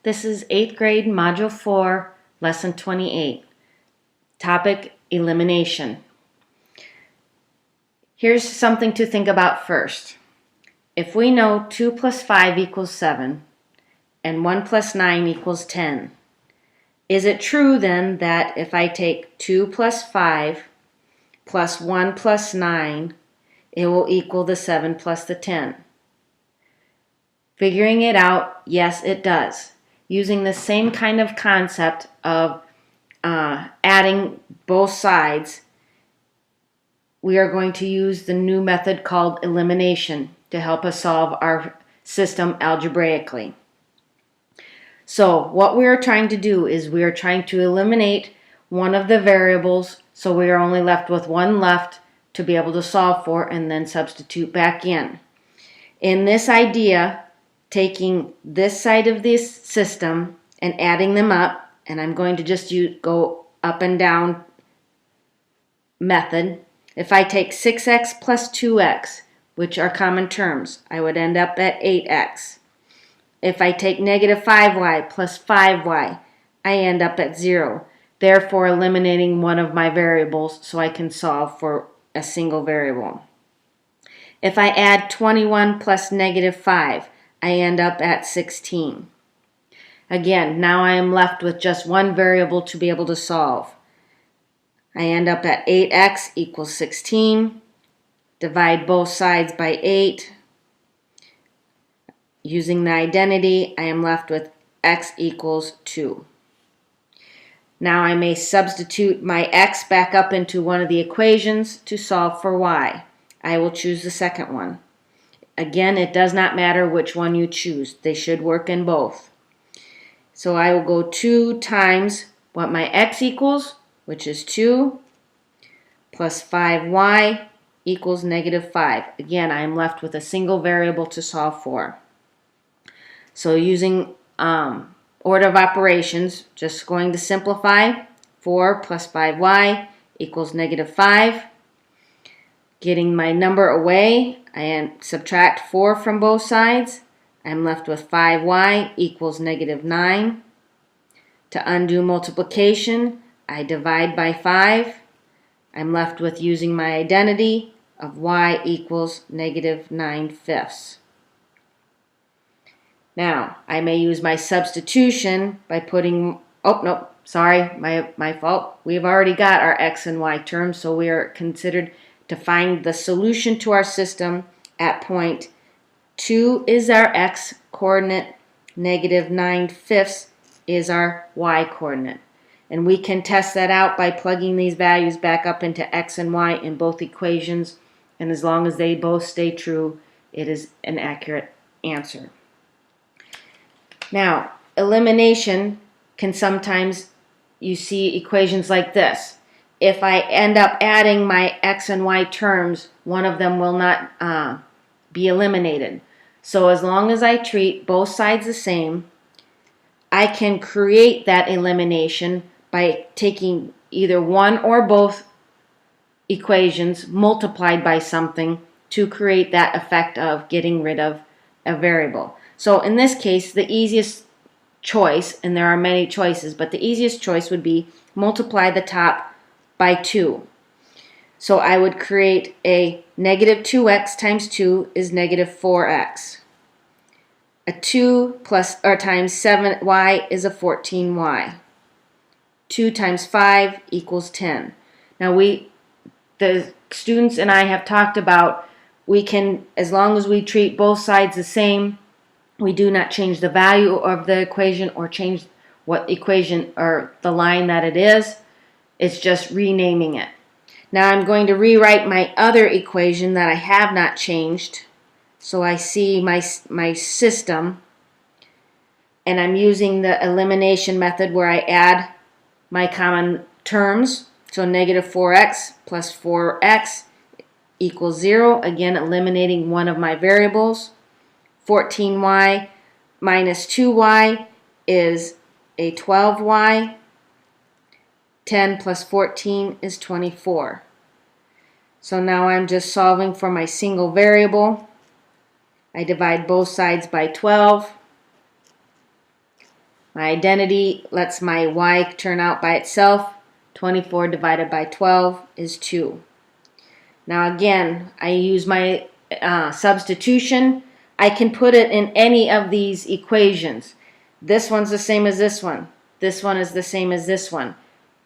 This is 8th grade, Module 4, Lesson 28. Topic, elimination. Here's something to think about first. If we know 2 plus 5 equals 7 and 1 plus 9 equals 10, is it true then that if I take 2 plus 5 plus 1 plus 9, it will equal the 7 plus the 10? Figuring it out, yes, it does. Using the same kind of concept of adding both sides, we are going to use the new method called elimination to help us solve our system algebraically. So what we are trying to do is we are trying to eliminate one of the variables, so we are only left with one left to be able to solve for and then substitute back in. In this idea, taking this side of this system and adding them up, and I'm going to just go up and down method. If I take 6x plus 2x, which are common terms, I would end up at 8x. If I take negative 5y plus 5y, I end up at 0, therefore eliminating one of my variables so I can solve for a single variable. If I add 21 plus negative 5, I end up at 16. Again, now I am left with just one variable to be able to solve. I end up at 8x equals 16. Divide both sides by 8. Using the identity, I am left with x equals 2. Now I may substitute my x back up into one of the equations to solve for y. I will choose the second one. Again, it does not matter which one you choose. They should work in both. So I will go 2 times what my x equals, which is 2, plus 5y equals negative 5. Again, I am left with a single variable to solve for. So using order of operations, just going to simplify. 4 plus 5y equals negative 5. Getting my number away, I subtract 4 from both sides. I'm left with 5y equals negative 9. To undo multiplication, I divide by 5. I'm left with using my identity of y equals negative 9/5. Now, I may use my substitution by putting, oh, no, sorry, my fault. We've already got our x and y terms, so we are considered to find the solution to our system at point 2 is our x coordinate, negative 9/5 is our y coordinate. And we can test that out by plugging these values back up into x and y in both equations, and as long as they both stay true, it is an accurate answer. Now, elimination can sometimes, you see equations like this. If I end up adding my x and y terms, one of them will not be eliminated. So as long as I treat both sides the same, I can create that elimination by taking either one or both equations multiplied by something to create that effect of getting rid of a variable. So in this case, the easiest choice, and there are many choices, but the easiest choice would be multiply the top by 2. So I would create a negative 2x times 2 is negative 4x. A 2 plus or times 7y is a 14y. 2 times 5 equals 10. Now the students and I have talked about, we can, as long as we treat both sides the same, we do not change the value of the equation or change what equation or the line that it is. It's just renaming it. Now I'm going to rewrite my other equation that I have not changed. So I see my system, and I'm using the elimination method where I add my common terms. So negative 4x plus 4x equals 0. Again, eliminating one of my variables. 14y minus 2y is a 12y. 10 plus 14 is 24. So now I'm just solving for my single variable. I divide both sides by 12. My identity lets my y turn out by itself. 24 divided by 12 is 2. Now again, I use my substitution. I can put it in any of these equations. This one's the same as this one. This one is the same as this one.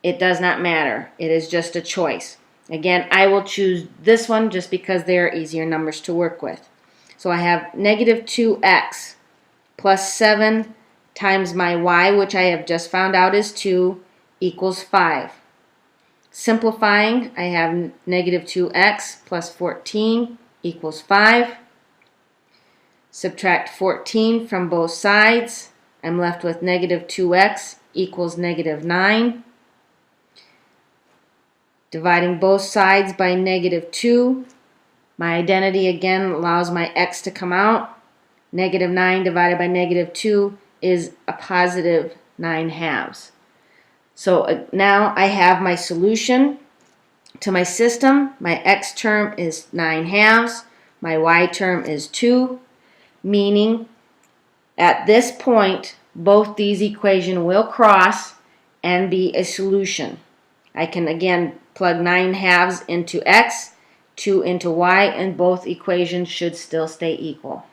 It does not matter. It is just a choice. Again, I will choose this one just because they are easier numbers to work with. So I have negative 2x plus 7 times my y, which I have just found out is 2, equals 5. Simplifying, I have negative 2x plus 14 equals 5. Subtract 14 from both sides. I'm left with negative 2x equals negative 9. Dividing both sides by negative 2. My identity again allows my x to come out. Negative 9 divided by negative 2 is a positive 9/2. So now I have my solution to my system. My x term is 9/2. My y term is 2, meaning at this point both these equations will cross and be a solution. I can again plug 9/2 into x, 2 into y, and both equations should still stay equal.